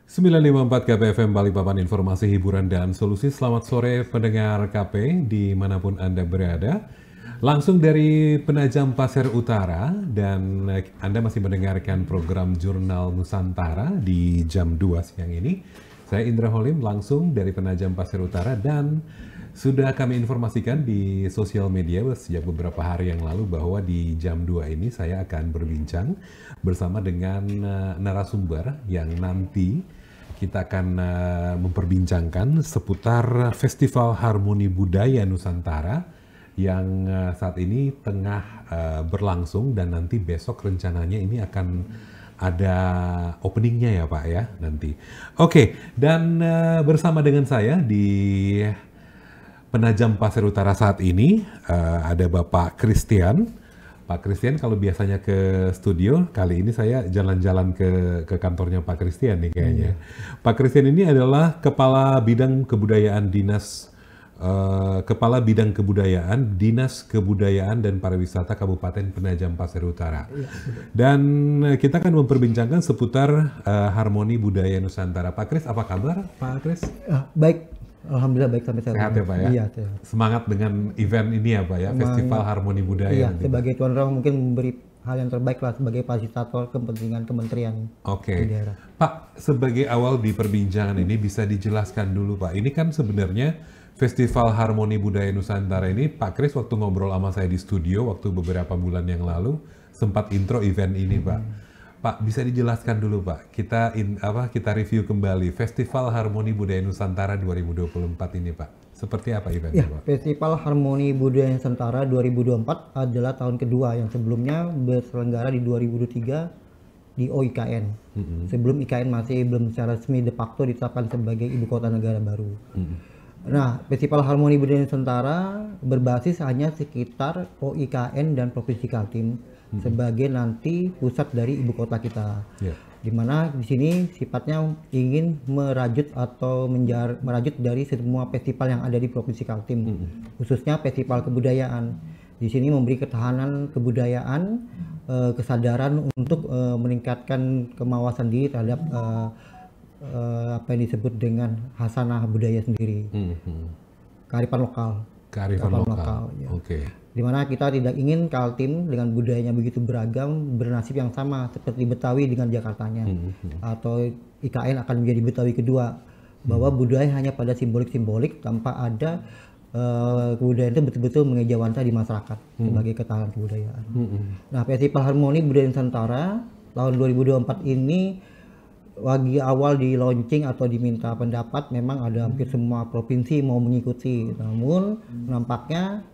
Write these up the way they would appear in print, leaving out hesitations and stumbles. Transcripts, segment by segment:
954 KPFM Balikpapan, informasi hiburan dan solusi. Selamat sore pendengar KP dimanapun Anda berada. Langsung dari Penajam Pasir Utara, dan Anda masih mendengarkan program Jurnal Nusantara di jam 2 siang ini. Saya Indra Holim langsung dari Penajam Pasir Utara, dan sudah kami informasikan di sosial media sejak beberapa hari yang lalu bahwa di jam 2 ini saya akan berbincang bersama dengan narasumber yang nanti kita akan memperbincangkan seputar Festival Harmoni Budaya Nusantara yang saat ini tengah berlangsung, dan nanti besok rencananya ini akan ada openingnya ya Pak ya nanti. Oke, dan bersama dengan saya di Penajam Pasir Utara saat ini ada Bapak Christian. Pak Christian, kalau biasanya ke studio, kali ini saya jalan-jalan ke kantornya Pak Christian nih kayaknya. Pak Christian ini adalah Kepala Bidang Kebudayaan Dinas Kebudayaan dan Pariwisata Kabupaten Penajam Pasir Utara. Dan kita akan memperbincangkan seputar Harmoni Budaya Nusantara. Pak Kris, apa kabar Pak Kris? Baik. Alhamdulillah baik sampai sekarang. Sehat ya Pak ya? Iya, sehat. Semangat dengan event ini ya Pak ya, Festival Harmoni Budaya. Iya, nanti, sebagai tuan rumah mungkin memberi hal yang terbaik lah sebagai fasilitator kepentingan kementerian. Oke. Di daerah. Pak, sebagai awal di perbincangan ini bisa dijelaskan dulu Pak, ini kan sebenarnya Festival Harmoni Budaya Nusantara ini, Pak Kris waktu ngobrol sama saya di studio waktu beberapa bulan yang lalu sempat intro event ini Pak. Pak, bisa dijelaskan dulu Pak, kita review kembali Festival Harmoni Budaya Nusantara 2024 ini Pak. Seperti apa eventnya Pak? Festival Harmoni Budaya Nusantara 2024 adalah tahun kedua, yang sebelumnya berselenggara di 2023 di OIKN. Sebelum IKN masih belum secara resmi de facto ditetapkan sebagai ibu kota negara baru. Nah, Festival Harmoni Budaya Nusantara berbasis hanya sekitar OIKN dan Provinsi Kaltim sebagai nanti pusat dari ibu kota kita. Dimana di sini sifatnya ingin merajut atau merajut dari semua festival yang ada di Provinsi Kaltim, khususnya festival kebudayaan. Di sini memberi ketahanan kebudayaan, kesadaran untuk meningkatkan kemawasan diri terhadap apa yang disebut dengan hasanah budaya sendiri, kearifan lokal. Kearifan lokal. Ya. Oke. Dimana kita tidak ingin Kaltim dengan budayanya begitu beragam bernasib yang sama seperti Betawi dengan Jakartanya, atau IKN akan menjadi Betawi kedua, bahwa budaya hanya pada simbolik-simbolik tanpa ada kebudayaan itu betul-betul mengejawantah di masyarakat sebagai ketahanan kebudayaan. Nah, Festival Harmoni Budaya Nusantara tahun 2024 ini lagi awal di launching atau diminta pendapat, memang ada hampir semua provinsi mau mengikuti, namun nampaknya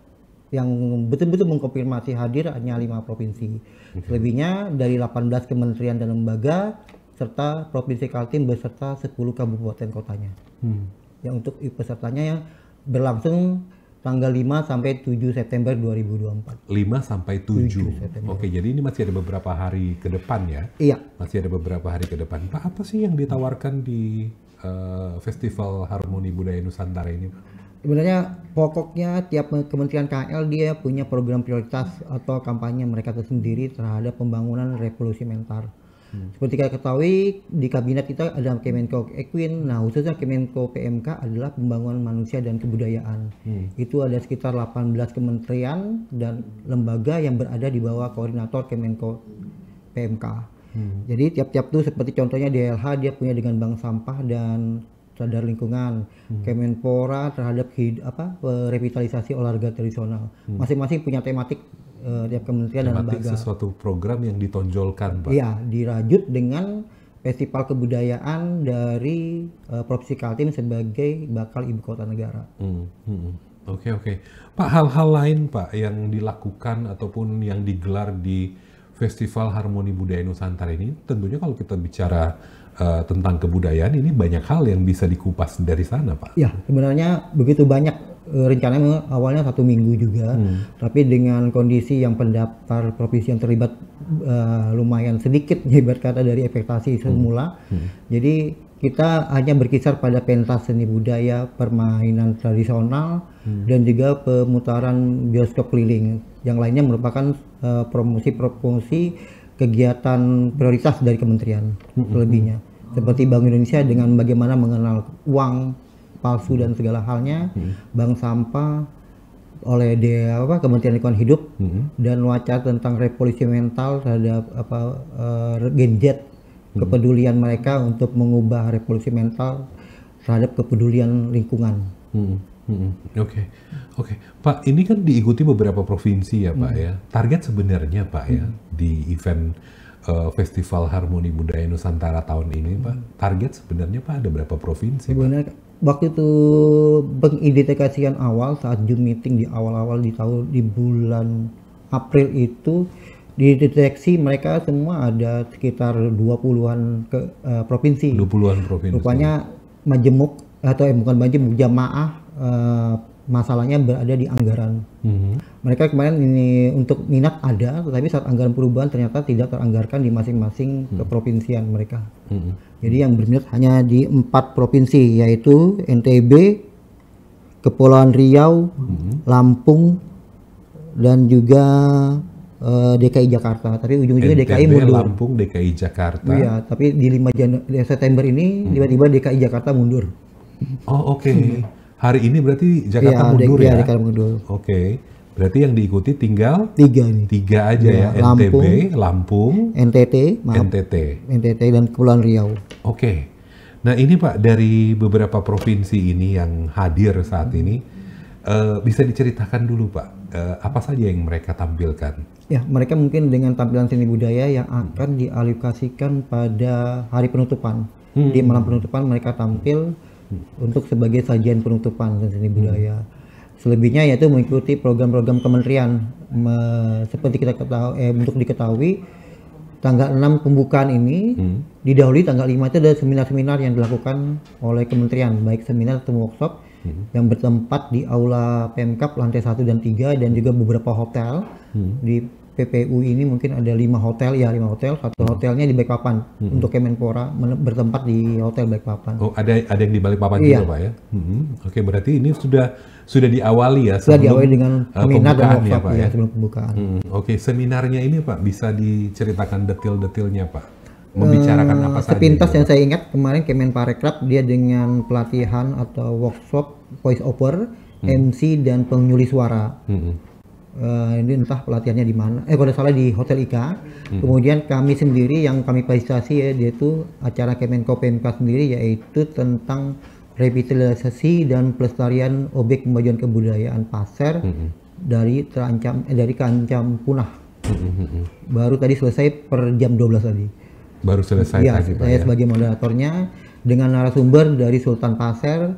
yang betul-betul mengkonfirmasi hadir hanya 5 provinsi. Selebihnya dari 18 kementerian dan lembaga serta Provinsi Kaltim beserta 10 kabupaten kotanya. Yang untuk pesertanya yang berlangsung tanggal 5 sampai 7 September 2024. 5 sampai 7. Oke, jadi ini masih ada beberapa hari ke depan ya? Iya. Masih ada beberapa hari ke depan. Pak, apa sih yang ditawarkan di Festival Harmoni Budaya Nusantara ini Pak? Sebenarnya pokoknya tiap kementerian KL dia punya program prioritas atau kampanye mereka tersendiri terhadap pembangunan revolusi mental. Seperti kita ketahui di kabinet kita ada Kemenko Equin, nah khususnya Kemenko PMK adalah pembangunan manusia dan kebudayaan. Itu ada sekitar 18 kementerian dan lembaga yang berada di bawah koordinator Kemenko PMK. Jadi tiap-tiap tuh seperti contohnya DLH dia punya dengan bank sampah dan sadar lingkungan, Kemenpora terhadap revitalisasi olahraga tradisional. Masing-masing punya tematik tiap kementerian dan lembaga. Sesuatu program yang ditonjolkan Pak. Iya, dirajut dengan festival kebudayaan dari Provinsi Kaltim sebagai bakal ibu kota negara. Oke. Pak, hal-hal lain Pak yang dilakukan ataupun yang digelar di Festival Harmoni Budaya Nusantara ini, tentunya kalau kita bicara tentang kebudayaan ini banyak hal yang bisa dikupas dari sana Pak. Ya, sebenarnya begitu banyak. Rencananya awalnya 1 minggu juga, tapi dengan kondisi yang pendaftar provinsi yang terlibat lumayan sedikit, ibarat kata dari ekspektasi semula. Jadi kita hanya berkisar pada pentas seni budaya, permainan tradisional, dan juga pemutaran bioskop keliling. Yang lainnya merupakan promosi kegiatan prioritas dari kementerian selebihnya. seperti Bank Indonesia dengan bagaimana mengenal uang palsu dan segala halnya, bank sampah oleh Kementerian Lingkungan Hidup, dan wacana tentang revolusi mental terhadap Gen Z, kepedulian mereka untuk mengubah revolusi mental terhadap kepedulian lingkungan. Oke, oke, Pak. Ini kan diikuti beberapa provinsi ya, Pak ya. Target sebenarnya, Pak ya, di event Festival Harmoni Budaya Nusantara tahun ini, Pak. Target sebenarnya, Pak, ada berapa provinsi, Pak? Sebenarnya waktu itu pengidentifikasian awal saat Zoom meeting di awal-awal di bulan April itu dideteksi mereka semua ada sekitar 20-an provinsi. 20-an provinsi. Rupanya majemuk atau bukan majemuk, jamaah masalahnya berada di anggaran. Mereka kemarin ini untuk minat ada, tetapi saat anggaran perubahan ternyata tidak teranggarkan di masing-masing keprovinsian mereka. Jadi yang berminat hanya di 4 provinsi, yaitu NTB, Kepulauan Riau, Lampung, dan juga DKI Jakarta. Tapi ujung-ujungnya DKI mundur. Lampung, DKI Jakarta. Iya, tapi di 5 September ini tiba-tiba DKI Jakarta mundur. Oh, oke. Hari ini berarti Jakarta mundur ya? Jakarta mundur. Oke. Berarti yang diikuti tinggal 3 nih. 3 aja ya, NTB, Lampung, NTT, dan Kepulauan Riau. Oke. Nah ini Pak, dari beberapa provinsi ini yang hadir saat ini, bisa diceritakan dulu Pak, apa saja yang mereka tampilkan? Ya, mereka mungkin dengan tampilan seni budaya yang akan dialokasikan pada hari penutupan. Di malam penutupan mereka tampil untuk sebagai sajian penutupan seni budaya. Selebihnya yaitu mengikuti program-program kementerian. Seperti kita ketahui, untuk diketahui, tanggal 6 pembukaan ini didahului tanggal 5 itu ada seminar-seminar yang dilakukan oleh kementerian, baik seminar atau workshop yang bertempat di Aula Pemkab lantai 1 dan 3, dan juga beberapa hotel. Di PPU ini mungkin ada 5 hotel, satu hotelnya di Balikpapan untuk Kemenpora bertempat di Hotel Balikpapan. Oh, ada yang di Balikpapan juga Pak ya? Oke, berarti ini sudah diawali ya sebelum diawali dengan seminar dan workshop ya, Pak, ya? Sebelum pembukaan. Oke, seminarnya ini Pak bisa diceritakan detail-detailnya Pak? Membicarakan apa saja? Sepintas yang saya ingat kemarin Kemenparekraf dia dengan pelatihan atau workshop voice over, MC dan penyuli suara. Ini entah pelatihannya di mana, kalau salah di Hotel Ika. Kemudian kami sendiri yang kami fasilitasi ya, yaitu acara Kemenko PMK sendiri, yaitu tentang revitalisasi dan pelestarian objek pemajuan kebudayaan Pasir dari keancam punah. Baru tadi selesai per jam 12 tadi. Baru selesai ya, tadi Pak saya ya? Sebagai moderatornya dengan narasumber dari Sultan Pasir,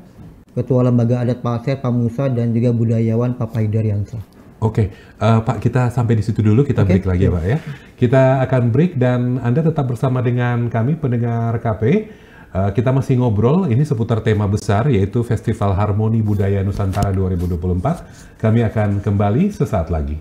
Ketua Lembaga Adat Pasir Pamusa, dan juga budayawan Pak Haidariansyah. Oke, Pak, kita sampai di situ dulu, kita break lagi ya Pak ya. Kita akan break dan Anda tetap bersama dengan kami pendengar KP. Kita masih ngobrol ini seputar tema besar yaitu Festival Harmoni Budaya Nusantara 2024. Kami akan kembali sesaat lagi.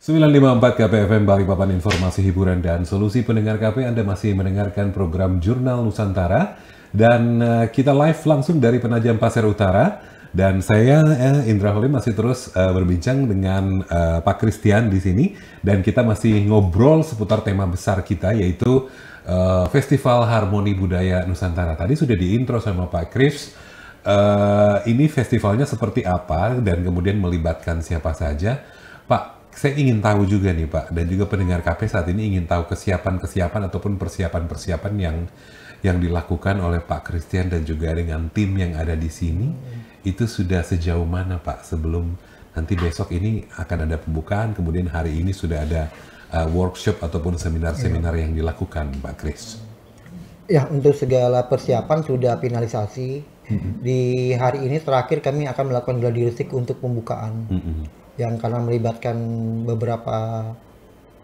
954 KPFM Balikpapan, informasi hiburan dan solusi. Pendengar KP, Anda masih mendengarkan program Jurnal Nusantara dan kita live langsung dari Penajam Pasir Utara, dan saya Indra Holim masih terus berbincang dengan Pak Christian di sini, dan kita masih ngobrol seputar tema besar kita, yaitu Festival Harmoni Budaya Nusantara. Tadi sudah diintro sama Pak Chris. Ini festivalnya seperti apa dan kemudian melibatkan siapa saja, Pak? Saya ingin tahu juga nih Pak, dan juga pendengar KP saat ini ingin tahu kesiapan ataupun persiapan yang dilakukan oleh Pak Christian dan juga dengan tim yang ada di sini. Itu sudah sejauh mana Pak, sebelum nanti besok ini akan ada pembukaan, kemudian hari ini sudah ada workshop ataupun seminar-seminar yang dilakukan Pak Chris? Ya, untuk segala persiapan sudah finalisasi. Di hari ini terakhir kami akan melakukan gladi resik untuk pembukaan. Yang karena melibatkan beberapa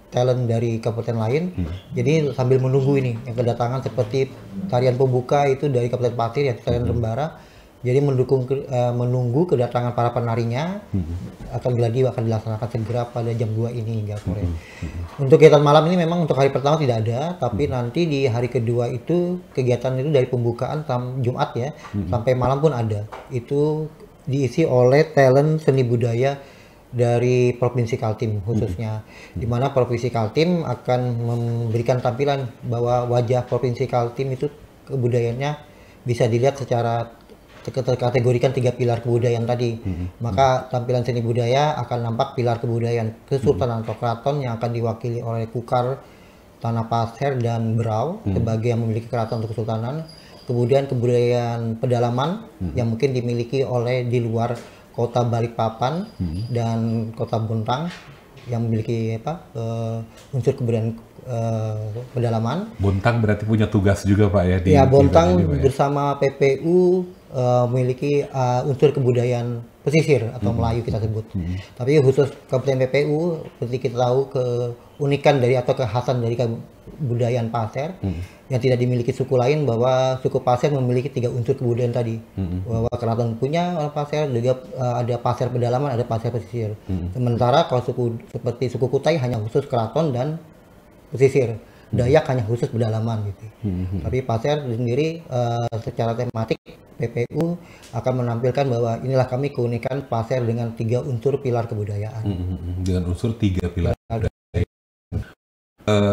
talent dari kabupaten lain, jadi sambil menunggu ini yang kedatangan seperti tarian pembuka itu dari Kabupaten Pasir, yaitu tarian Rembara. Jadi menunggu kedatangan para penarinya, akan dilaksanakan segera pada jam 2 ini hingga sore. Untuk kegiatan malam ini memang untuk hari pertama tidak ada, tapi nanti di hari kedua itu kegiatan itu dari pembukaan Jumat ya, sampai malam pun ada. Itu diisi oleh talent seni budaya dari Provinsi Kaltim khususnya, di mana Provinsi Kaltim akan memberikan tampilan bahwa wajah Provinsi Kaltim itu kebudayaannya bisa dilihat secara terkategorikan 3 pilar kebudayaan tadi. Maka tampilan seni budaya akan nampak pilar kebudayaan Kesultanan atau Keraton yang akan diwakili oleh Kukar, Tanah Pasir, dan Berau sebagai yang memiliki keraton atau kesultanan. Kemudian kebudayaan pedalaman yang mungkin dimiliki oleh di luar Kota Balikpapan dan Kota Bontang yang memiliki unsur kebudayaan pedalaman. Bontang berarti punya tugas juga Pak ya? Ya, Bontang bersama PPU memiliki unsur kebudayaan pesisir atau Melayu kita sebut. Tapi khusus Kabupaten PPU, seperti kita tahu keunikan dari atau kekhasan dari kebudayaan Pasir yang tidak dimiliki suku lain, bahwa suku Pasir memiliki 3 unsur kebudayaan tadi. Bahwa keraton punya orang Pasir, juga ada Pasir pedalaman, ada Pasir pesisir. Sementara kalau seperti suku Kutai hanya khusus keraton dan pesisir. Dayak hanya khusus pedalaman gitu. Tapi Pasir sendiri secara tematik PPU akan menampilkan bahwa inilah kami keunikan Pasir dengan 3 unsur pilar kebudayaan. Dengan unsur 3 pilar kebudayaan.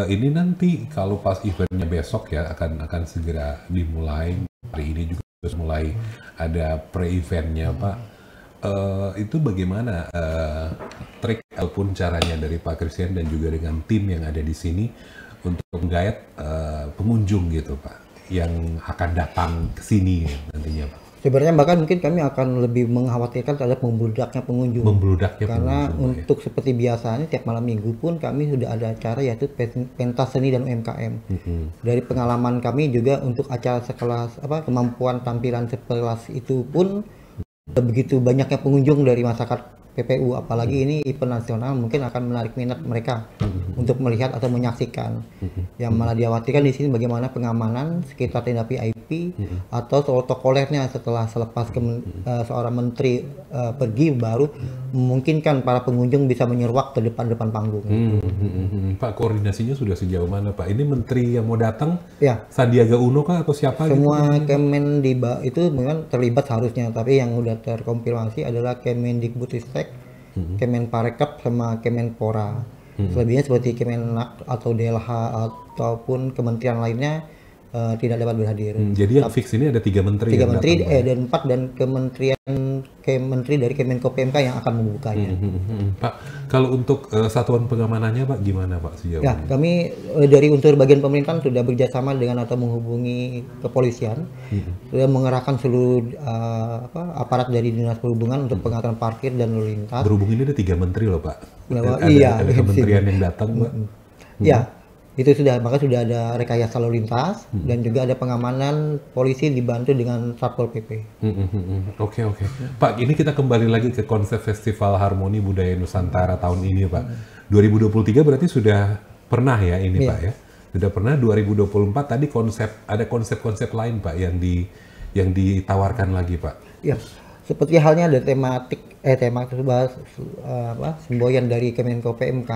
Ini nanti kalau pas eventnya besok ya akan segera dimulai. Hari ini juga sudah mulai ada pre-eventnya Pak. Itu bagaimana trik ataupun caranya dari Pak Christian dan juga dengan tim yang ada di sini untuk menggait pengunjung gitu Pak, yang akan datang ke sini nantinya Pak? Sebenarnya bahkan mungkin kami akan lebih mengkhawatirkan terhadap membludaknya pengunjung. Karena untuk ya, seperti biasanya tiap malam minggu pun kami sudah ada acara, yaitu pentas seni dan UMKM. Dari pengalaman kami juga untuk acara sekelas kemampuan tampilan sekelas itu pun begitu banyaknya pengunjung dari masyarakat PPU, apalagi ini event nasional, mungkin akan menarik minat mereka untuk melihat atau menyaksikan. Yang malah dikhawatirkan di sini bagaimana pengamanan sekitar tenda VIP atau protokolernya selepas seorang menteri pergi, baru memungkinkan para pengunjung bisa menyeruak ke depan panggung. Pak, koordinasinya sudah sejauh mana Pak? Ini menteri yang mau datang, ya, Sandiaga Uno kah atau siapa? Semua gitu? Kemendiba itu memang terlibat seharusnya, tapi yang sudah terkonfirmasi adalah Kemendikbudristek, Kemenparekraf sama Kemenpora. Selebihnya seperti Kemenak atau DLH ataupun kementerian lainnya tidak dapat berhadir. Jadi yang fix ini ada 3 menteri. 3 menteri dan 4 dan Kementeri dari Kemenko PMK yang akan membukanya. Pak, kalau untuk satuan pengamanannya Pak gimana Pak sejauh ya, ini? Kami dari unsur bagian pemerintahan sudah bekerjasama dengan atau menghubungi kepolisian, sudah mengerahkan seluruh aparat dari Dinas Perhubungan untuk pengaturan parkir dan lalu lintas. Berhubung ini ada 3 menteri loh Pak. Iya, ada kementerian yang datang Pak. Ya, itu maka sudah ada rekayasa lalu lintas dan juga ada pengamanan, polisi dibantu dengan Satpol PP. Oke. Pak, ini kita kembali lagi ke konsep Festival Harmoni Budaya Nusantara tahun ini Pak. 2023 berarti sudah pernah ya ini Pak ya? Sudah pernah. 2024 tadi ada konsep-konsep lain Pak yang ditawarkan lagi Pak. Ya, Seperti halnya ada tema semboyan dari Kemenko PMK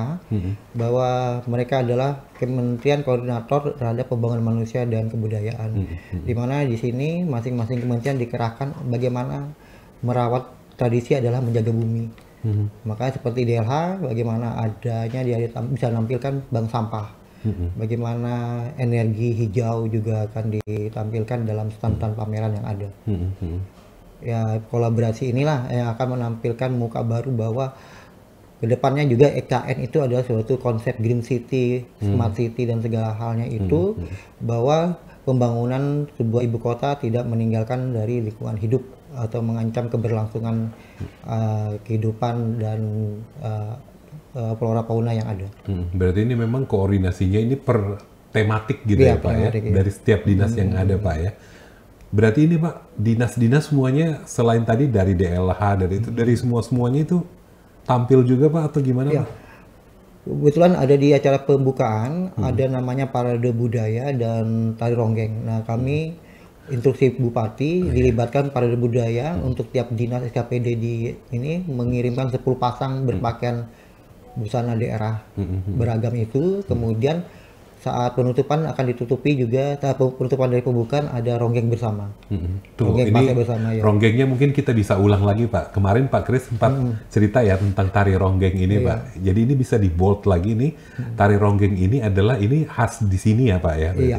bahwa mereka adalah Kementerian Koordinator terhadap Pembangunan Manusia dan Kebudayaan, di mana di sini masing-masing kementerian dikerahkan bagaimana merawat tradisi adalah menjaga bumi. Makanya seperti DLH, bagaimana adanya dia bisa menampilkan bank sampah. Bagaimana energi hijau juga akan ditampilkan dalam stand-stand pameran yang ada. Ya, kolaborasi inilah yang akan menampilkan muka baru bahwa kedepannya juga EKN itu adalah suatu konsep green city, smart city dan segala halnya itu, bahwa pembangunan sebuah ibu kota tidak meninggalkan dari lingkungan hidup atau mengancam keberlangsungan kehidupan dan flora fauna yang ada. Berarti ini memang koordinasinya ini per tematik gitu ya Pak ya, dari setiap dinas yang ada Pak ya. Berarti ini Pak, dinas-dinas semuanya selain tadi dari DLH, dari semuanya itu tampil juga Pak atau gimana Pak? Kebetulan ada di acara pembukaan, ada namanya Parade Budaya dan Tari Ronggeng. Nah, kami instruksi Bupati dilibatkan Parade Budaya untuk tiap dinas SKPD di ini mengirimkan 10 pasang berpakaian busana daerah beragam itu. Kemudian saat penutupan akan ditutupi juga, saat penutupan dari pembukaan ada ronggeng bersama. Tuh, ronggeng ini bersama, ya. Ronggengnya mungkin kita bisa ulang lagi Pak. Kemarin Pak Kris sempat cerita ya tentang tari ronggeng ini Pak. Jadi ini bisa di bold lagi nih. Tari ronggeng ini adalah ini khas di sini ya Pak ya. Iya.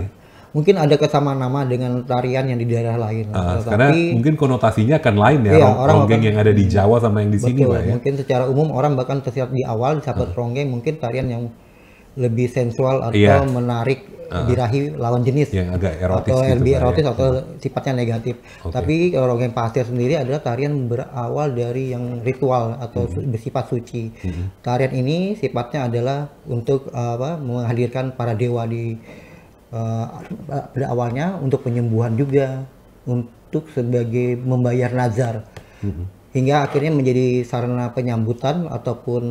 Mungkin ada kesamaan nama dengan tarian yang di daerah lain. Karena mungkin konotasinya akan lain ya, ronggeng yang ada di Jawa sama yang di sini Pak ya. Mungkin secara umum orang bahkan tersirat di awal disebut ronggeng, mungkin tarian yang lebih sensual atau menarik birahi lawan jenis, yang agak erotis atau gitu, lebih erotis atau sifatnya negatif. Tapi ronggeng pasir sendiri adalah tarian berawal dari yang ritual atau bersifat suci. Tarian ini sifatnya adalah untuk menghadirkan para dewa di pada awalnya untuk penyembuhan juga, untuk sebagai membayar nazar, hingga akhirnya menjadi sarana penyambutan ataupun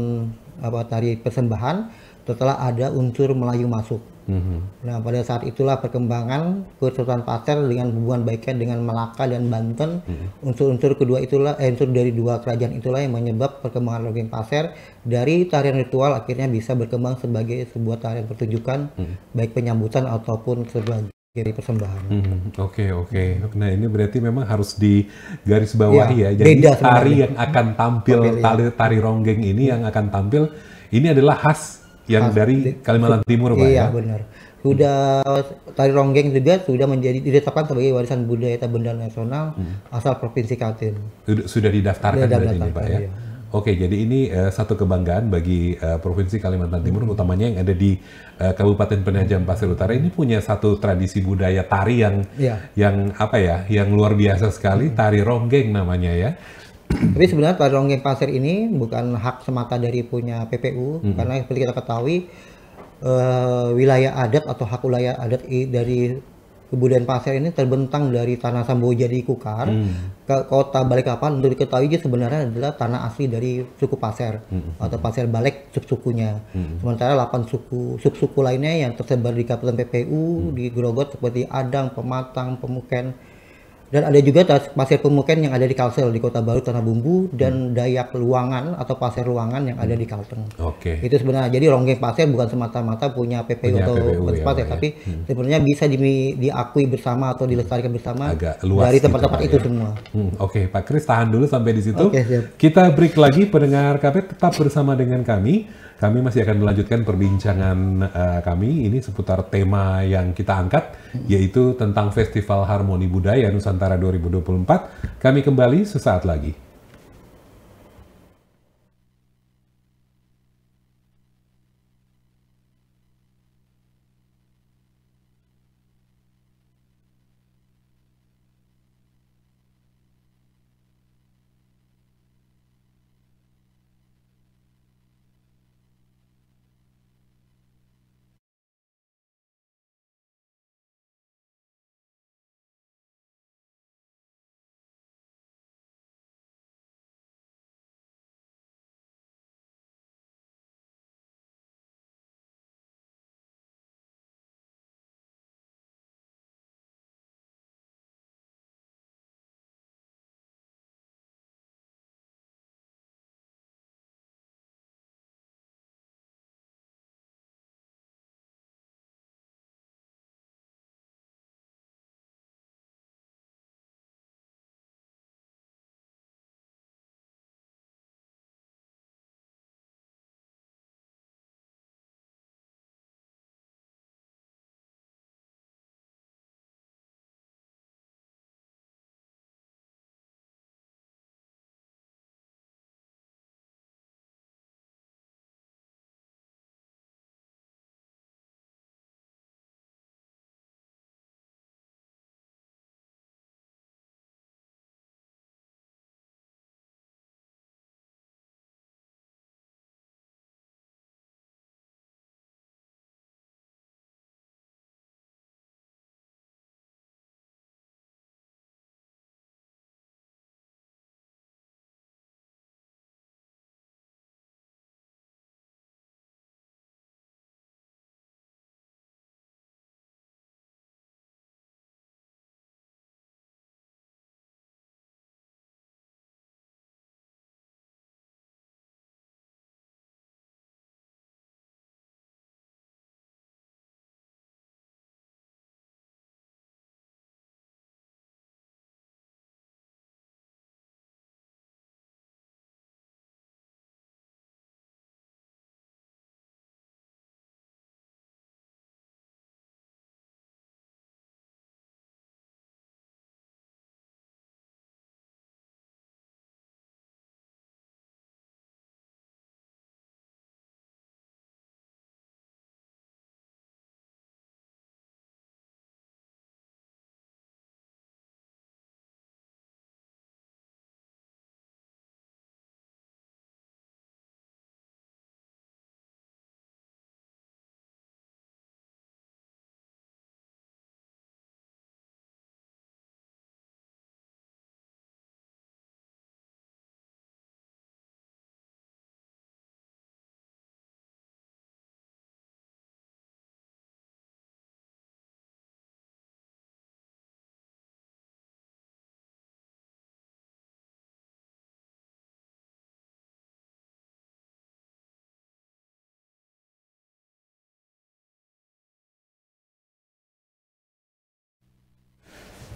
tari persembahan setelah ada unsur Melayu masuk. Nah, pada saat itulah perkembangan Kesultanan Pasir dengan hubungan baiknya dengan Malaka dan Banten. Unsur-unsur kedua itulah, unsur dari dua kerajaan itulah yang menyebab perkembangan ronggeng Pasir dari tarian ritual akhirnya bisa berkembang sebagai sebuah tarian pertunjukan, baik penyambutan ataupun sebagai persembahan. Oke. Nah ini berarti memang harus digarisbawahi ya. Jadi tari yang akan tampil, tari ronggeng ini yang akan tampil, ini adalah khas yang dari Kalimantan Timur Pak ya? Iya benar. Sudah tari ronggeng juga sudah menjadi ditetapkan sebagai warisan budaya tak benda nasional asal Provinsi Kaltim. Sudah didaftarkan berarti ini Pak ya? Iya. Oke, jadi ini satu kebanggaan bagi Provinsi Kalimantan Timur, utamanya yang ada di Kabupaten Penajam Pasir Utara. Ini punya satu tradisi budaya tari yang apa ya, yang luar biasa sekali, tari ronggeng namanya ya. Tapi sebenarnya tari ronggeng Pasir ini bukan hak semata dari punya PPU, karena seperti kita ketahui wilayah adat atau hak wilayah adat dari kebudayaan Pasir ini terbentang dari tanah Sambojadi Kukar ke kota Balikpapan. Untuk diketahui sebenarnya adalah tanah asli dari suku Pasir atau Pasir Balek sub-sukunya. Sementara 8 sub-suku lainnya yang tersebar di Kabupaten PPU di Grogot seperti Adang, Pematang, Pemuken. Dan ada juga Pasir Pemuken yang ada di Kalsel di Kota Baru Tanah Bumbu, dan Dayak Luangan atau Pasir Luangan yang ada di Kalteng. Itu sebenarnya, jadi ronggeng Pasir bukan semata-mata punya PPU atau Pasir, tapi sebenarnya bisa diakui bersama atau dilestarikan bersama dari tempat-tempat itu semua. Oke, Pak Kris tahan dulu sampai di situ. Kita break lagi, pendengar KP tetap bersama dengan kami. Kami masih akan melanjutkan perbincangan kami ini seputar tema yang kita angkat, yaitu tentang Festival Harmoni Budaya Nusantara 2024. Kami kembali sesaat lagi.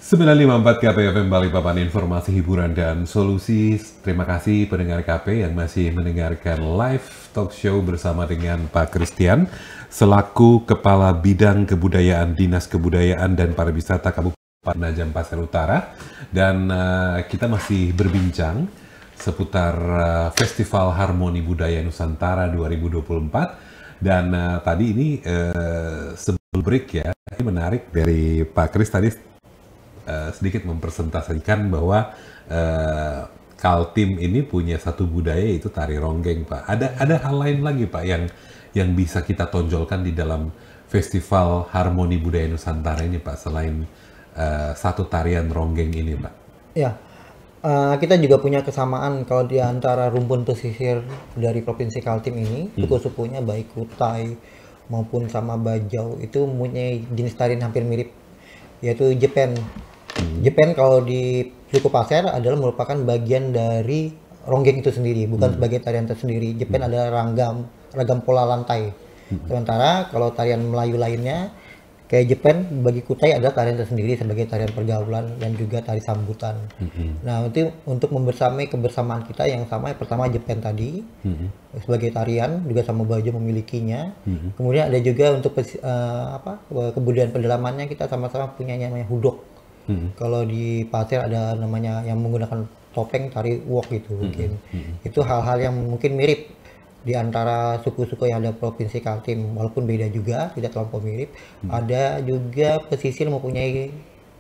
954 KPFM Balikpapan, informasi hiburan dan solusi. Terima kasih pendengar KP yang masih mendengarkan live talk show bersama dengan Pak Christian selaku Kepala Bidang Kebudayaan Dinas Kebudayaan dan Pariwisata Kabupaten Penajam Pasir Utara. Dan kita masih berbincang seputar Festival Harmoni Budaya Nusantara 2024. Dan tadi ini sebelum break ya, ini menarik dari Pak Kris tadi sedikit mempresentasikan bahwa Kaltim ini punya satu budaya, yaitu tari ronggeng, Pak. Ada hal lain lagi, Pak, yang bisa kita tonjolkan di dalam Festival Harmoni Budaya Nusantara ini, Pak, selain satu tarian ronggeng ini, Pak? Ya, kita juga punya kesamaan kalau di antara rumpun pesisir dari Provinsi Kaltim ini, suku-sukunya baik Kutai maupun sama Bajau itu mempunyai jenis tarian hampir mirip, yaitu Jepen. Jepen kalau di suku Pasir adalah merupakan bagian dari ronggeng itu sendiri, bukan sebagai tarian tersendiri. Jepen adalah ragam pola lantai. Sementara kalau tarian Melayu lainnya, kayak Jepen bagi Kutai adalah tarian tersendiri sebagai tarian pergaulan dan juga tari sambutan. Nah, itu untuk membersamai kebersamaan kita yang sama, yang pertama Jepen tadi sebagai tarian juga sama Bajau memilikinya. Kemudian ada juga untuk kebudayaan pedalamannya, kita sama-sama punya namanya hudok. Kalau di Pasir ada namanya yang menggunakan topeng tari wok gitu mungkin. Itu hal-hal yang mungkin mirip di antara suku-suku yang ada Provinsi Kaltim, walaupun beda juga, tidak terlampau mirip. Ada juga pesisir mempunyai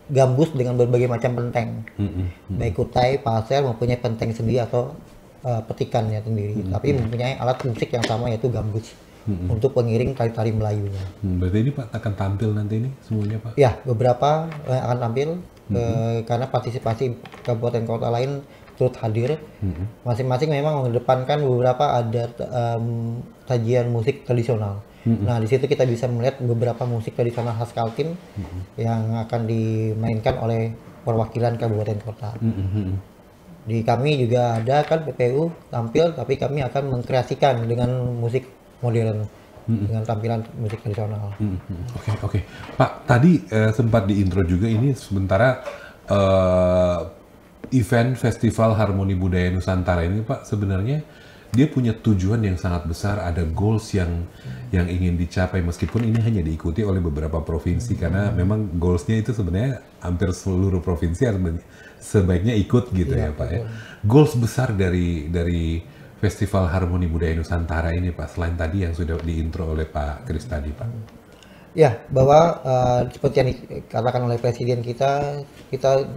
gambus dengan berbagai macam penteng. Baik Kutai, Pasir mempunyai penteng sendiri atau petikannya sendiri, tapi mempunyai alat musik yang sama, yaitu gambus. Untuk pengiring tari-tari Melayunya. Berarti ini Pak akan tampil nanti ini semuanya, Pak? Ya, beberapa akan tampil karena partisipasi kabupaten kota lain turut hadir. Masing-masing memang mengedepankan beberapa ada sajian musik tradisional. Nah, di situ kita bisa melihat beberapa musik tradisional khas Kaltim yang akan dimainkan oleh perwakilan kabupaten kota. Di kami juga ada kan PPU tampil, tapi kami akan mengkreasikan dengan musik modern dengan tampilan musik tradisional. Oke. Pak, tadi sempat di intro juga ini sementara event Festival Harmoni Budaya Nusantara ini, Pak, sebenarnya dia punya tujuan yang sangat besar, ada goals yang ingin dicapai, meskipun ini hanya diikuti oleh beberapa provinsi karena memang goalsnya itu sebenarnya hampir seluruh provinsi sebaiknya ikut gitu ya, Pak ya. Goals besar dari Festival Harmoni Budaya Nusantara ini, Pak, selain tadi yang sudah diintro oleh Pak Kris tadi, Pak. Ya, bahwa seperti yang dikatakan oleh Presiden kita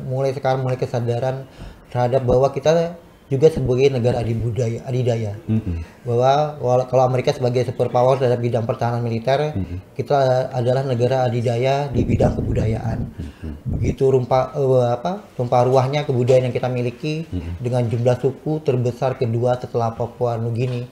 mulai sekarang mulai kesadaran terhadap bahwa kita juga sebagai negara adidaya. Bahwa kalau Amerika sebagai superpower dalam bidang pertahanan militer, kita adalah negara adidaya di bidang kebudayaan. Begitu rumpah ruahnya kebudayaan yang kita miliki dengan jumlah suku terbesar kedua setelah Papua Nugini.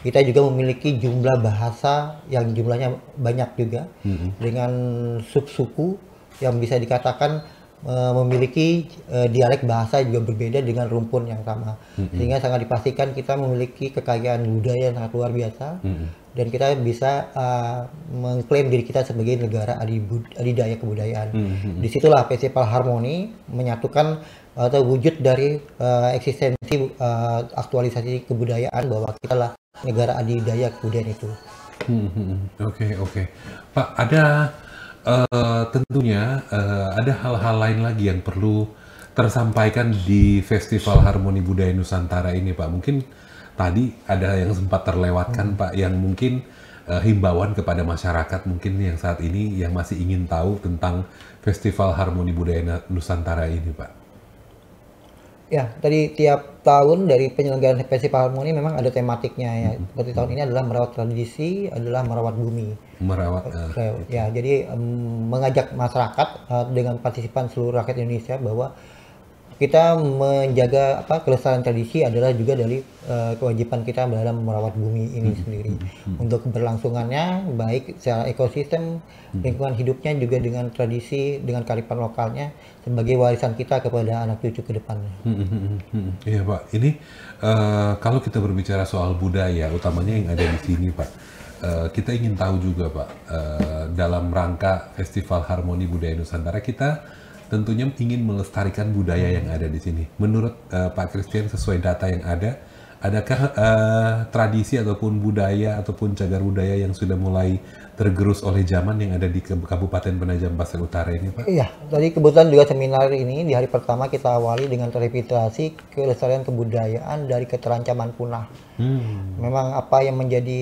Kita juga memiliki jumlah bahasa yang jumlahnya banyak juga dengan subsuku yang bisa dikatakan memiliki dialek bahasa juga berbeda dengan rumpun yang sama, sehingga sangat dipastikan kita memiliki kekayaan budaya yang sangat luar biasa dan kita bisa mengklaim diri kita sebagai negara adidaya kebudayaan. Disitulah Festival Harmoni menyatukan atau wujud dari eksistensi aktualisasi kebudayaan bahwa kita lah negara adidaya kebudayaan itu. Oke. Pak, ada tentunya ada hal-hal lain lagi yang perlu tersampaikan di Festival Harmoni Budaya Nusantara ini, Pak. Mungkin tadi ada yang sempat terlewatkan, Pak, yang mungkin himbauan kepada masyarakat mungkin yang saat ini yang masih ingin tahu tentang Festival Harmoni Budaya Nusantara ini, Pak. Ya, tadi tiap tahun dari penyelenggaraan Festival Harmoni memang ada tematiknya ya. Seperti tahun ini adalah merawat tradisi, adalah merawat bumi. Ya, jadi mengajak masyarakat dengan partisipan seluruh rakyat Indonesia bahwa kita menjaga kelestarian tradisi adalah juga dari kewajiban kita dalam merawat bumi ini sendiri. Untuk keberlangsungannya baik secara ekosistem, lingkungan hidupnya juga dengan tradisi, dengan kearifan lokalnya sebagai warisan kita kepada anak cucu ke depannya. Iya, Pak. Ini kalau kita berbicara soal budaya, utamanya yang ada di sini, Pak, kita ingin tahu juga, Pak, dalam rangka Festival Harmoni Budaya Nusantara kita tentunya ingin melestarikan budaya yang ada di sini. Menurut Pak Christian, sesuai data yang ada, adakah tradisi ataupun budaya ataupun cagar budaya yang sudah mulai tergerus oleh zaman yang ada di Kabupaten Penajam Pasir Utara ini, Pak? Iya, tadi kebetulan juga seminar ini di hari pertama kita awali dengan revitalisasi kelestarian kebudayaan dari keterancaman punah. Memang apa yang menjadi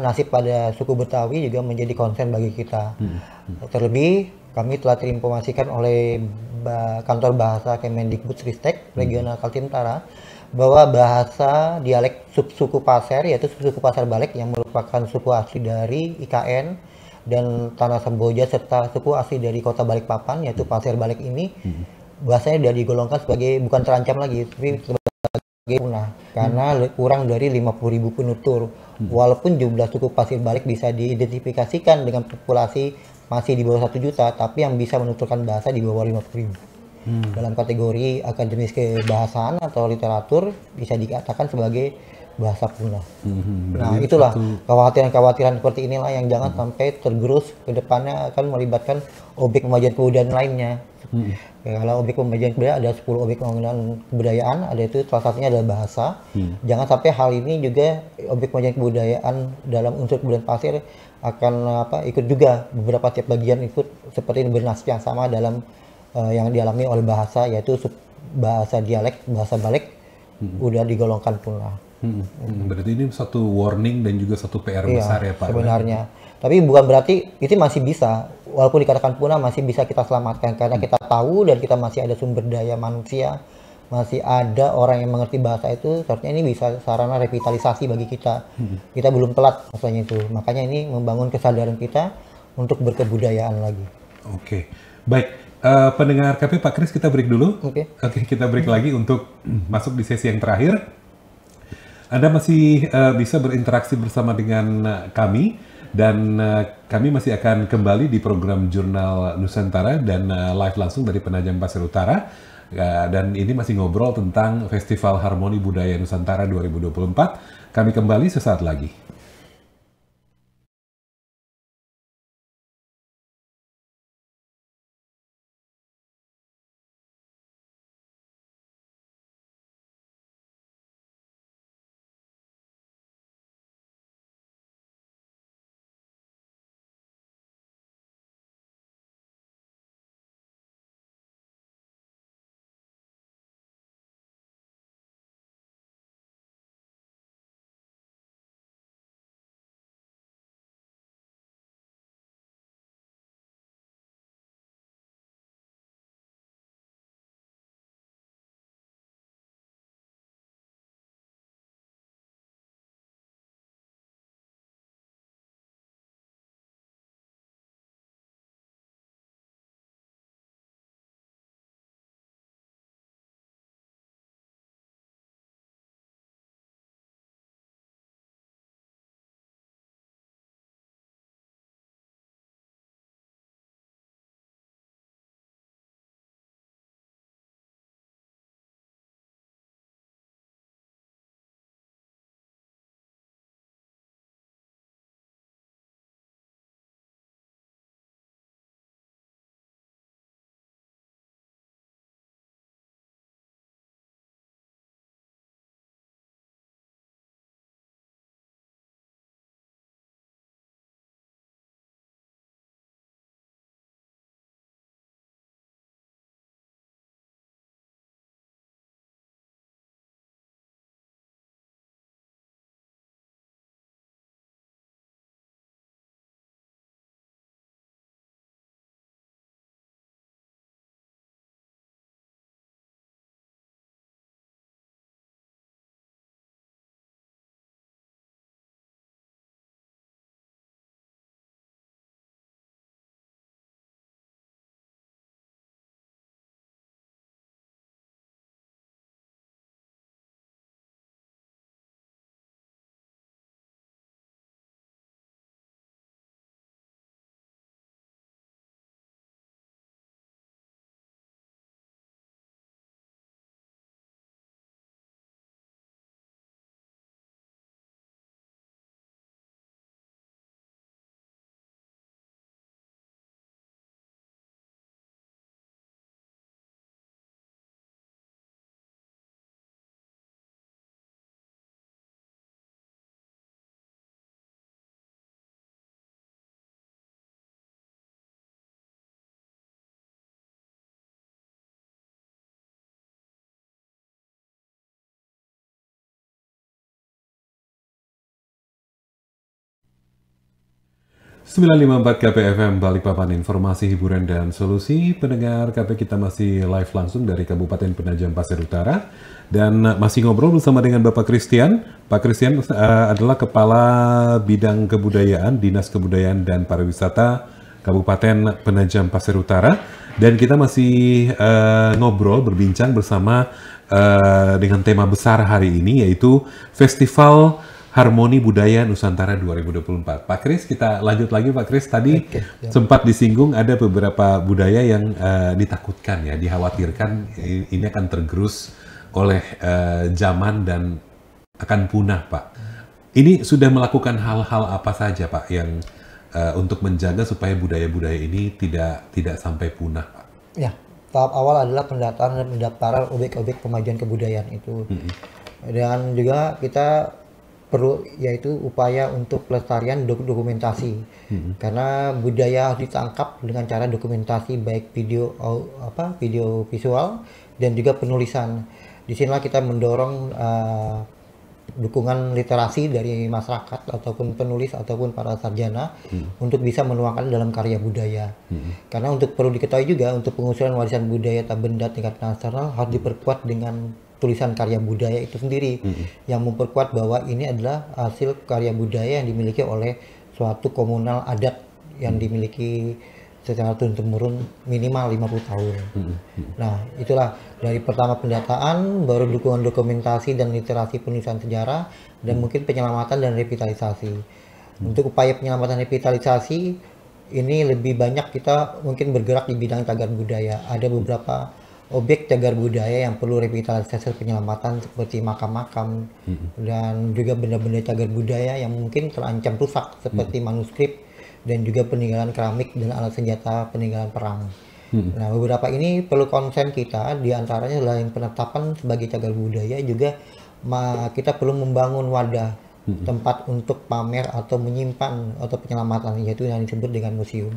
nasib pada suku Betawi juga menjadi concern bagi kita. Terlebih kami telah terinformasikan oleh kantor bahasa Kemendikbudristek Regional Kaltim Utara bahwa bahasa dialek suku Pasir, yaitu suku Pasir Balek yang merupakan suku asli dari IKN dan Tanah Semboja serta suku asli dari Kota Balikpapan, yaitu Pasir Balek ini, bahasanya sudah digolongkan sebagai bukan terancam lagi, tapi sebagai punah karena kurang dari 50.000 penutur. Walaupun jumlah suku Pasir Balek bisa diidentifikasikan dengan populasi masih di bawah 1 juta, tapi yang bisa menuturkan bahasa di bawah 50.000. Dalam kategori akademis kebahasaan atau literatur bisa dikatakan sebagai bahasa punah. Nah, itulah kekhawatiran-kekhawatiran seperti inilah yang jangan sampai tergerus ke depannya akan melibatkan objek pembelajaran kebudayaan lainnya. Ya, kalau objek pembelajaran kebudayaan ada 10 objek pembelajaran kebudayaan, ada itu salah satunya adalah bahasa. Jangan sampai hal ini juga objek pembelajaran kebudayaan dalam unsur kebudayaan pasir akan ikut juga beberapa tiap bagian ikut seperti bernasib yang sama dalam yang dialami oleh bahasa, yaitu bahasa dialek, bahasa Balek udah digolongkan punah. Berarti ini satu warning dan juga satu PR besar ya Pak? Sebenarnya. Tapi bukan berarti itu masih bisa, walaupun dikatakan punah masih bisa kita selamatkan karena kita tahu dan kita masih ada sumber daya manusia, masih ada orang yang mengerti bahasa itu, seharusnya ini bisa sarana revitalisasi bagi kita. Kita belum telat maksudnya itu. Makanya ini membangun kesadaran kita untuk berkebudayaan lagi. Oke, baik. Pendengar KP, Pak Kris, kita break dulu. Oke, kita break lagi untuk masuk di sesi yang terakhir. Anda masih bisa berinteraksi bersama dengan kami dan kami masih akan kembali di program Jurnal Nusantara dan live langsung dari Penajam Pasir Utara. Dan ini masih ngobrol tentang Festival Harmoni Budaya Nusantara 2024. Kami kembali sesaat lagi. 954 KPFM Balikpapan, informasi hiburan dan solusi. Pendengar KP, kita masih live langsung dari Kabupaten Penajam Pasir Utara dan masih ngobrol bersama dengan Bapak Christian. Pak Christian adalah Kepala Bidang Kebudayaan Dinas Kebudayaan dan Pariwisata Kabupaten Penajam Pasir Utara, dan kita masih ngobrol berbincang bersama dengan tema besar hari ini, yaitu Festival Harmoni Budaya Nusantara 2024. Pak Kris, kita lanjut lagi Pak Kris. Tadi sempat disinggung ada beberapa budaya yang ditakutkan ya, dikhawatirkan ini akan tergerus oleh zaman dan akan punah, Pak. Ini sudah melakukan hal-hal apa saja Pak yang untuk menjaga supaya budaya-budaya ini tidak sampai punah, Pak? Ya, tahap awal adalah pendataan dan pendaftaran objek-objek pemajuan kebudayaan itu. Dan juga kita perlu yaitu upaya untuk pelestarian dokumentasi, karena budaya harus ditangkap dengan cara dokumentasi, baik video video visual dan juga penulisan. Disinilah kita mendorong dukungan literasi dari masyarakat ataupun penulis ataupun para sarjana untuk bisa menuangkan dalam karya budaya. Karena perlu diketahui juga, untuk pengusulan warisan budaya tak benda tingkat nasional harus diperkuat dengan tulisan karya budaya itu sendiri, yang memperkuat bahwa ini adalah hasil karya budaya yang dimiliki oleh suatu komunal adat yang dimiliki secara turun-temurun minimal 50 tahun. Nah, itulah dari pertama pendataan, baru dukungan dokumentasi dan literasi penulisan sejarah, dan mungkin penyelamatan dan revitalisasi. Untuk upaya penyelamatan revitalisasi ini lebih banyak kita mungkin bergerak di bidang cagar budaya. Ada beberapa objek cagar budaya yang perlu revitalisasi penyelamatan seperti makam-makam dan juga benda-benda cagar budaya yang mungkin terancam rusak seperti manuskrip dan juga peninggalan keramik dan alat senjata peninggalan perang. Nah, beberapa ini perlu konsen kita, diantaranya selain penetapan sebagai cagar budaya, juga kita perlu membangun wadah tempat untuk pamer atau menyimpan atau penyelamatan, yaitu yang disebut dengan museum.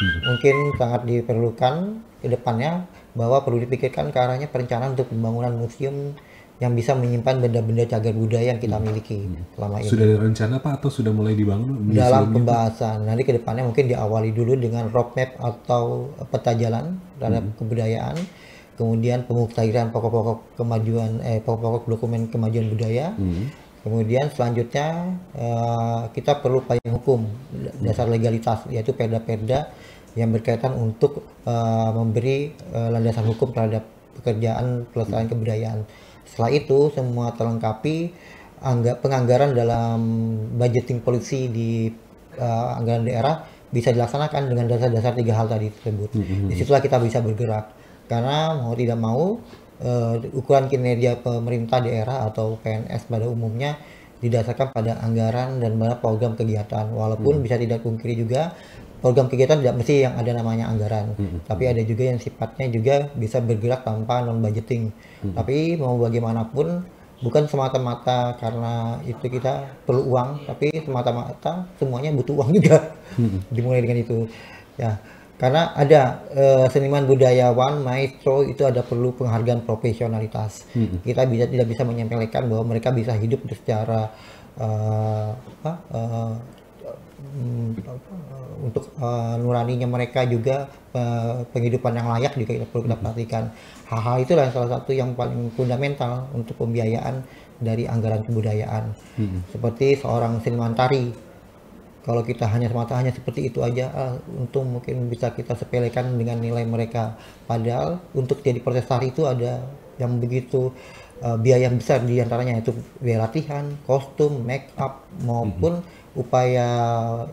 Mungkin sangat diperlukan ke depannya bahwa perlu dipikirkan ke arahnya perencanaan untuk pembangunan museum yang bisa menyimpan benda-benda cagar budaya yang kita miliki selama ini. Sudah ada rencana Pak atau sudah mulai dibangun? Dalam pembahasan, nanti ke depannya mungkin diawali dulu dengan roadmap atau peta jalan terhadap kebudayaan, kemudian pemutahiran pokok-pokok kemajuan, pokok-pokok dokumen kemajuan budaya. Kemudian selanjutnya kita perlu payung hukum, dasar legalitas, yaitu perda-perda yang berkaitan untuk memberi landasan hukum terhadap pekerjaan pelestarian kebudayaan. Setelah itu semua terlengkapi, penganggaran dalam budgeting polisi di anggaran daerah bisa dilaksanakan dengan dasar-dasar 3 hal tadi tersebut. Disitulah kita bisa bergerak, karena mau tidak mau ukuran kinerja pemerintah daerah atau PNS pada umumnya didasarkan pada anggaran dan pada program kegiatan. Walaupun bisa tidak pungkiri juga, program kegiatan tidak mesti yang ada namanya anggaran, tapi ada juga yang sifatnya juga bisa bergerak tanpa non-budgeting. Tapi mau bagaimanapun, bukan semata-mata karena itu kita perlu uang, tapi semata-mata semuanya butuh uang juga. Dimulai dengan itu. Ya, karena ada seniman budayawan, maestro, itu ada perlu penghargaan profesionalitas. Kita tidak bisa menyepelekan bahwa mereka bisa hidup secara untuk nuraninya mereka juga, penghidupan yang layak juga kita perlu kita perhatikan. Hal-hal itulah salah satu yang paling fundamental untuk pembiayaan dari anggaran kebudayaan. Seperti seorang seniman tari, kalau kita hanya seperti itu aja, untung mungkin bisa kita sepelekan dengan nilai mereka. Padahal untuk jadi proses tari itu ada yang begitu biaya besar, diantaranya itu biaya latihan, kostum, make up, maupun upaya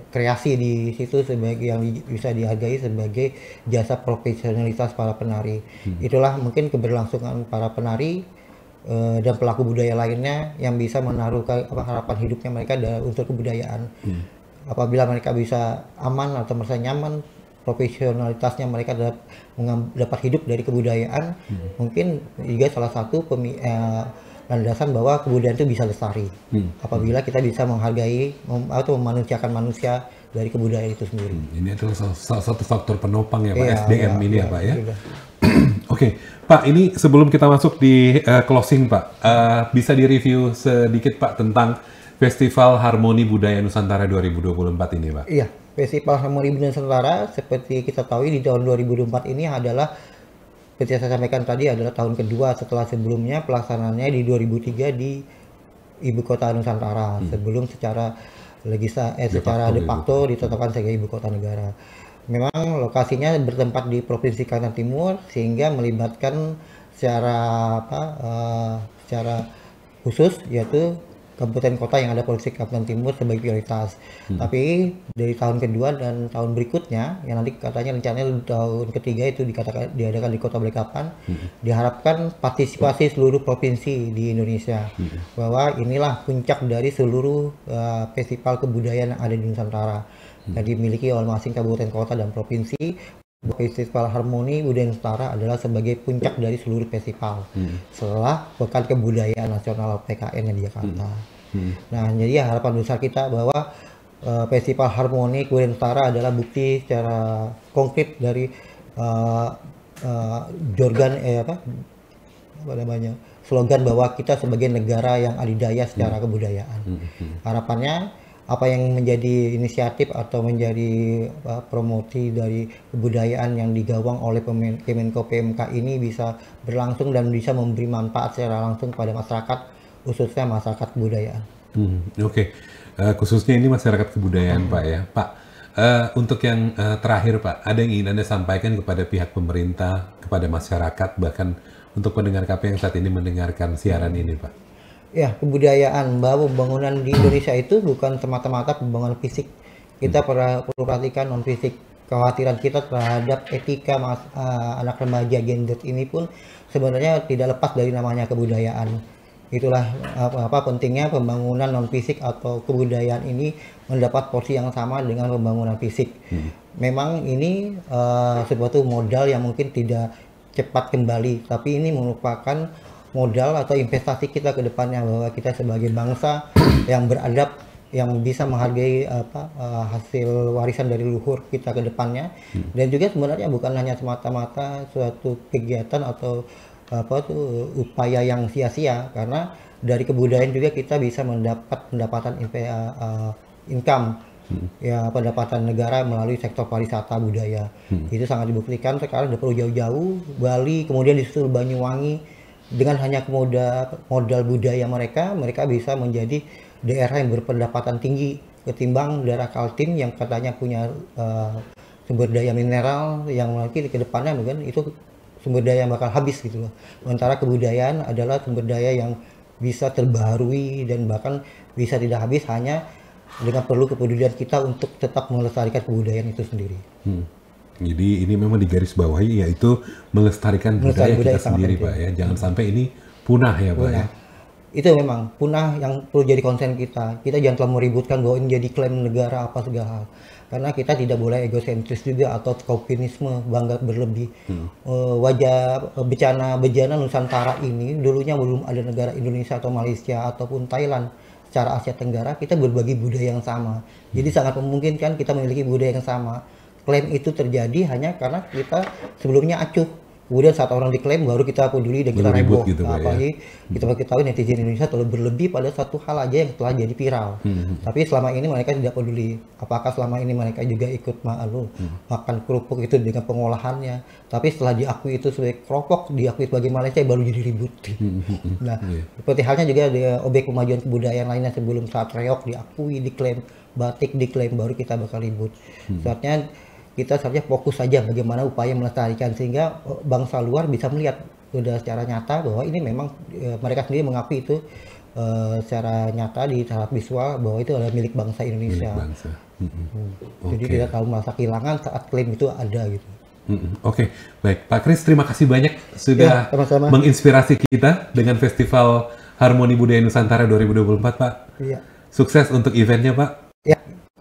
kreasi di situ sebagai yang bisa dihargai sebagai jasa profesionalitas para penari. Itulah mungkin keberlangsungan para penari dan pelaku budaya lainnya yang bisa menaruh harapan hidupnya mereka dalam unsur kebudayaan. Apabila mereka bisa aman atau merasa nyaman, profesionalitasnya mereka dapat hidup dari kebudayaan, mungkin juga salah satu landasan bahwa kebudayaan itu bisa lestari. Apabila kita bisa menghargai atau memanusiakan manusia dari kebudayaan itu sendiri. Ini adalah salah satu faktor penopang ya Pak, SDM ini ya Pak ya. Oke, Pak, ini sebelum kita masuk di closing Pak, bisa direview sedikit Pak tentang Festival Harmoni Budaya Nusantara 2024 ini Pak? Iya, Festival Harmoni Budaya Nusantara seperti kita tahu di tahun 2024 ini adalah seperti yang saya sampaikan tadi adalah tahun kedua setelah sebelumnya pelaksanaannya di 2003 di Ibu Kota Nusantara sebelum secara secara de facto ditetapkan sebagai ibu kota negara. Memang lokasinya bertempat di Provinsi Kalimantan Timur sehingga melibatkan secara khusus yaitu kabupaten kota yang ada Provinsi Kalimantan Timur sebagai prioritas. Tapi dari tahun kedua dan tahun berikutnya yang nanti katanya rencananya tahun ketiga itu diadakan di Kota Balikpapan, diharapkan partisipasi seluruh provinsi di Indonesia bahwa inilah puncak dari seluruh festival kebudayaan yang ada di Nusantara yang dimiliki oleh masing kabupaten kota dan provinsi. Festival Harmoni Budaya Nusantara adalah sebagai puncak dari seluruh festival setelah Pekan Kebudayaan Nasional PKN yang di Jakarta. Nah, jadi harapan besar kita bahwa Festival Harmoni Budaya Nusantara adalah bukti secara konkret dari slogan bahwa kita sebagai negara yang adidaya secara kebudayaan. Harapannya apa yang menjadi inisiatif atau menjadi promosi dari kebudayaan yang digawang oleh Kemenko PMK ini bisa berlangsung dan bisa memberi manfaat secara langsung kepada masyarakat, khususnya masyarakat kebudayaan. Oke. Khususnya ini masyarakat kebudayaan Pak ya. Pak, untuk yang terakhir Pak, ada yang ingin Anda sampaikan kepada pihak pemerintah, kepada masyarakat, bahkan untuk pendengar KP yang saat ini mendengarkan siaran ini Pak? Ya, kebudayaan bahwa pembangunan di Indonesia itu bukan semata-mata pembangunan fisik. Kita perlu perhatikan non fisik. Kekhawatiran kita terhadap etika anak remaja gender ini pun sebenarnya tidak lepas dari namanya kebudayaan. Itulah pentingnya pembangunan non fisik atau kebudayaan ini mendapat porsi yang sama dengan pembangunan fisik. Memang ini sebuah modal yang mungkin tidak cepat kembali, tapi ini merupakan modal atau investasi kita ke depannya bahwa kita sebagai bangsa yang beradab, yang bisa menghargai hasil warisan dari leluhur kita ke depannya. Dan juga sebenarnya bukan hanya semata-mata suatu kegiatan atau upaya yang sia-sia, karena dari kebudayaan juga kita bisa mendapat pendapatan income ya, pendapatan negara melalui sektor pariwisata budaya. Itu sangat dibuktikan sekarang tidak perlu jauh-jauh, Bali kemudian disusul Banyuwangi. Dengan hanya modal budaya mereka bisa menjadi daerah yang berpendapatan tinggi ketimbang daerah Kaltim yang katanya punya sumber daya mineral yang mungkin ke depannya mungkin itu sumber daya yang bakal habis gitu loh. Sementara kebudayaan adalah sumber daya yang bisa terbaharui dan bahkan bisa tidak habis hanya dengan perlu kepedulian kita untuk tetap melestarikan kebudayaan itu sendiri. Jadi ini memang digarisbawahi yaitu melestarikan budaya kita sendiri Pak ya. Jangan sampai ini punah ya Pak ya. Itu memang punah yang perlu jadi konsen kita. Kita jangan terlalu meributkan bahwa ini jadi klaim negara apa segala hal. Karena kita tidak boleh egosentris juga atau skopinisme, bangga berlebih. Wajah bejana Nusantara ini dulunya belum ada negara Indonesia atau Malaysia ataupun Thailand. Secara Asia Tenggara kita berbagi budaya yang sama. Jadi sangat memungkinkan kita memiliki budaya yang sama. Klaim itu terjadi hanya karena kita sebelumnya acuh. Kemudian saat orang diklaim baru kita peduli dan kita ribut gitu, apalagi kita tahu netizen Indonesia terlalu berlebih pada satu hal aja yang telah jadi viral. Tapi selama ini mereka tidak peduli. Apakah selama ini mereka juga ikut makan kerupuk itu dengan pengolahannya? Tapi setelah diakui itu sebagai keropok, diakui sebagai Malaysia baru jadi ribut. Nah, seperti halnya juga di objek kemajuan kebudayaan lainnya sebelum saat reok diakui, diklaim, batik diklaim, baru kita bakal ribut. Saatnya kita seharusnya fokus saja bagaimana upaya melestarikan sehingga bangsa luar bisa melihat sudah secara nyata bahwa ini memang mereka sendiri mengakui itu secara nyata di tahap visual bahwa itu adalah milik bangsa Indonesia. Milik bangsa. Jadi tidak tahu merasa kehilangan saat klaim itu ada gitu. Oke, baik Pak Kris, terima kasih banyak sudah menginspirasi kita dengan Festival Harmoni Budaya Nusantara 2024 Pak. Iya. Sukses untuk eventnya Pak.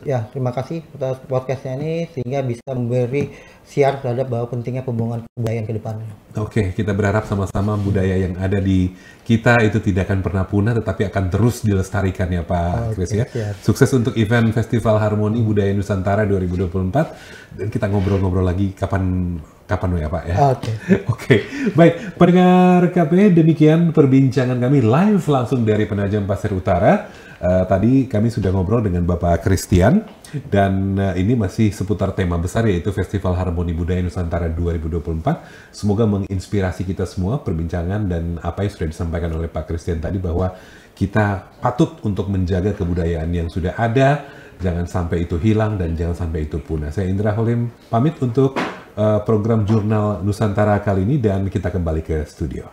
Ya, terima kasih atas podcastnya ini sehingga bisa memberi siar terhadap bahwa pentingnya pembangunan kebudayaan ke depannya. Oke, kita berharap sama-sama budaya yang ada di kita itu tidak akan pernah punah tetapi akan terus dilestarikan ya Pak Kris ya. Sukses untuk event Festival Harmoni Budaya Nusantara 2024 dan kita ngobrol-ngobrol lagi kapan kapan ya Pak ya? Oke. Oke, baik. Pendengar KP, demikian perbincangan kami live langsung dari Penajam Pasir Utara. Tadi kami sudah ngobrol dengan Bapak Christian dan ini masih seputar tema besar yaitu Festival Harmoni Budaya Nusantara 2024. Semoga menginspirasi kita semua perbincangan dan apa yang sudah disampaikan oleh Pak Christian tadi bahwa kita patut untuk menjaga kebudayaan yang sudah ada, jangan sampai itu hilang dan jangan sampai itu punah. Saya Indra Holim pamit untuk program Jurnal Nusantara kali ini dan kita kembali ke studio.